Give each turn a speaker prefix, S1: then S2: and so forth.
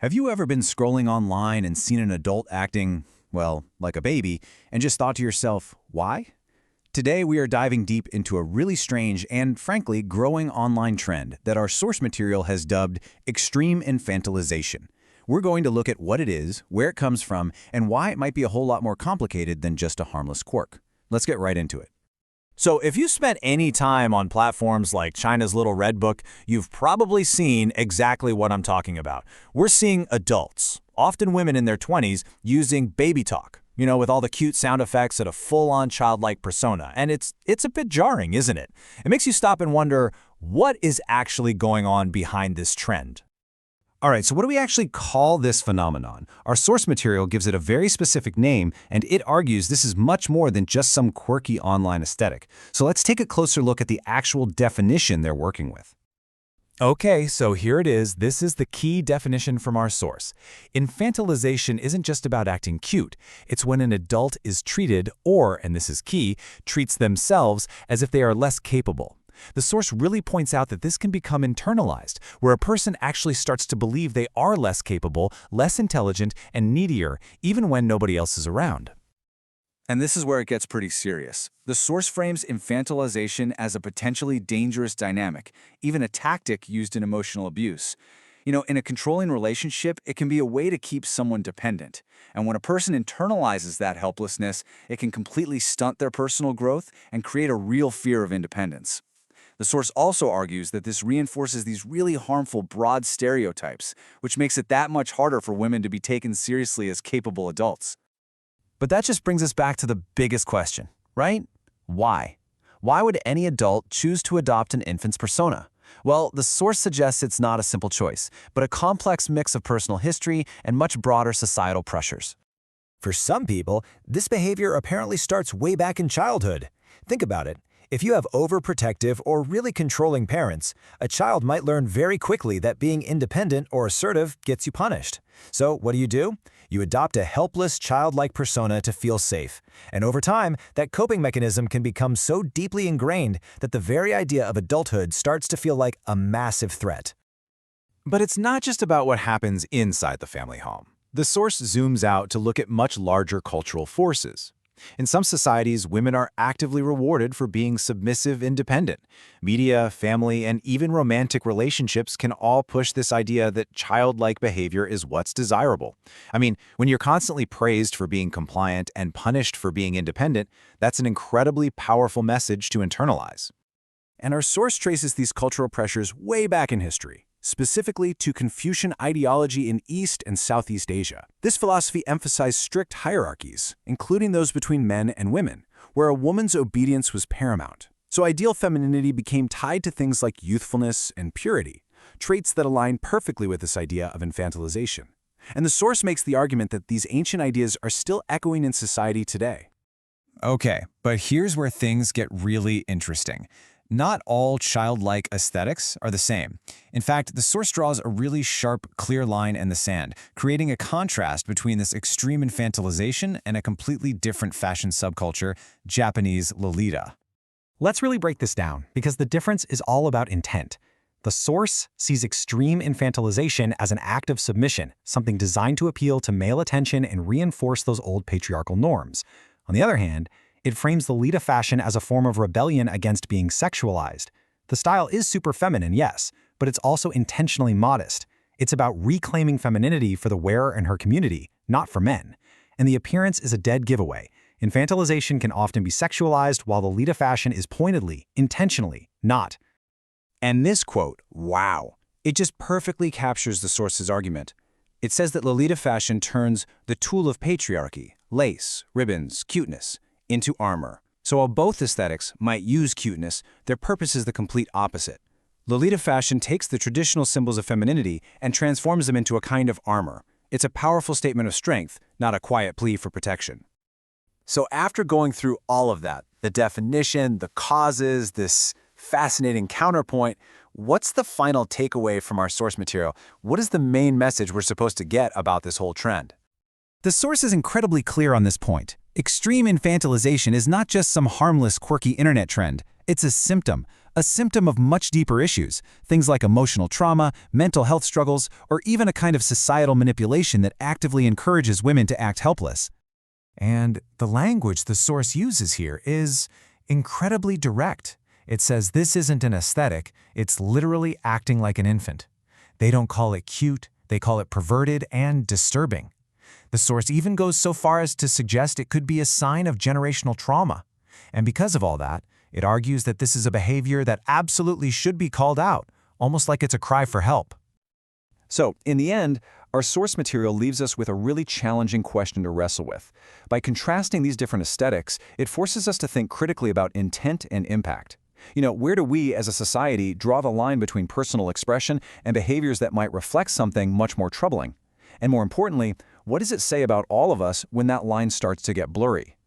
S1: Have you ever been scrolling online and seen an adult acting, well, like a baby, and just thought to yourself, why? Today we are diving deep into a really strange and, frankly, growing online trend that our source material has dubbed extreme infantilization. We're going to look at what it is, where it comes from, and why it might be a whole lot more complicated than just a harmless quirk. Let's get right into it. So if you spent any time on platforms like China's Little Red Book, you've probably seen exactly what I'm talking about. We're seeing adults, often women in their 20s, using baby talk, with all the cute sound effects at a full-on childlike persona. And it's a bit jarring, isn't it? It makes you stop and wonder, what is actually going on behind this trend? All right, so what do we actually call this phenomenon? Our source material gives it a very specific name, and it argues this is much more than just some quirky online aesthetic. So let's take a closer look at the actual definition they're working with. Okay, so here it is. This is the key definition from our source. Infantilization isn't just about acting cute. It's when an adult is treated, or, and this is key, treats themselves as if they are less capable. The source really points out that this can become internalized, where a person actually starts to believe they are less capable, less intelligent, and needier, even when nobody else is around.
S2: And this is where it gets pretty serious. The source frames infantilization as a potentially dangerous dynamic, even a tactic used in emotional abuse. In a controlling relationship, it can be a way to keep someone dependent. And when a person internalizes that helplessness, it can completely stunt their personal growth and create a real fear of independence. The source also argues that this reinforces these really harmful broad stereotypes, which makes it that much harder for women to be taken seriously as capable adults.
S1: But that just brings us back to the biggest question, right? Why? Why would any adult choose to adopt an infant's persona? Well, the source suggests it's not a simple choice, but a complex mix of personal history and much broader societal pressures.
S3: For some people, this behavior apparently starts way back in childhood. Think about it. If you have overprotective or really controlling parents, a child might learn very quickly that being independent or assertive gets you punished. So what do? You adopt a helpless, childlike persona to feel safe. And over time, that coping mechanism can become so deeply ingrained that the very idea of adulthood starts to feel like a massive threat.
S1: But it's not just about what happens inside the family home. The source zooms out to look at much larger cultural forces. In some societies, women are actively rewarded for being submissive, independent. Media, family, and even romantic relationships can all push this idea that childlike behavior is what's desirable. I mean, when you're constantly praised for being compliant and punished for being independent, that's an incredibly powerful message to internalize. And our source traces these cultural pressures way back in history, specifically to Confucian ideology in East and Southeast Asia. This philosophy emphasized strict hierarchies, including those between men and women, where a woman's obedience was paramount. So ideal femininity became tied to things like youthfulness and purity, traits that align perfectly with this idea of infantilization. And the source makes the argument that these ancient ideas are still echoing in society today. Okay, but here's where things get really interesting. Not all childlike aesthetics are the same. In fact, the source draws a really sharp, clear line in the sand, creating a contrast between this extreme infantilization and a completely different fashion subculture, Japanese Lolita.
S4: Let's really break this down, because the difference is all about intent. The source sees extreme infantilization as an act of submission, something designed to appeal to male attention and reinforce those old patriarchal norms. On the other hand, it frames the Lolita fashion as a form of rebellion against being sexualized. The style is super feminine, yes, but it's also intentionally modest. It's about reclaiming femininity for the wearer and her community, not for men. And the appearance is a dead giveaway. Infantilization can often be sexualized, while the Lolita fashion is pointedly, intentionally, not.
S1: And this quote, wow, it just perfectly captures the source's argument. It says that Lolita fashion turns the tool of patriarchy, lace, ribbons, cuteness, into armor. So while both aesthetics might use cuteness, their purpose is the complete opposite. Lolita fashion takes the traditional symbols of femininity and transforms them into a kind of armor. It's a powerful statement of strength, not a quiet plea for protection. So after going through all of that, the definition, the causes, this fascinating counterpoint, what's the final takeaway from our source material? What is the main message we're supposed to get about this whole trend? The source is incredibly clear on this point. Extreme infantilization is not just some harmless, quirky internet trend. It's a symptom, a symptom of much deeper issues, things like emotional trauma, mental health struggles, or even a kind of societal manipulation that actively encourages women to act helpless. And the language the source uses here is incredibly direct. It says this isn't an aesthetic, it's literally acting like an infant. They don't call it cute, they call it perverted and disturbing. The source even goes so far as to suggest it could be a sign of generational trauma. And because of all that, it argues that this is a behavior that absolutely should be called out, almost like it's a cry for help.
S2: So, in the end, our source material leaves us with a really challenging question to wrestle with. By contrasting these different aesthetics, it forces us to think critically about intent and impact. Where do we, as a society, draw the line between personal expression and behaviors that might reflect something much more troubling? And more importantly, what does it say about all of us when that line starts to get blurry?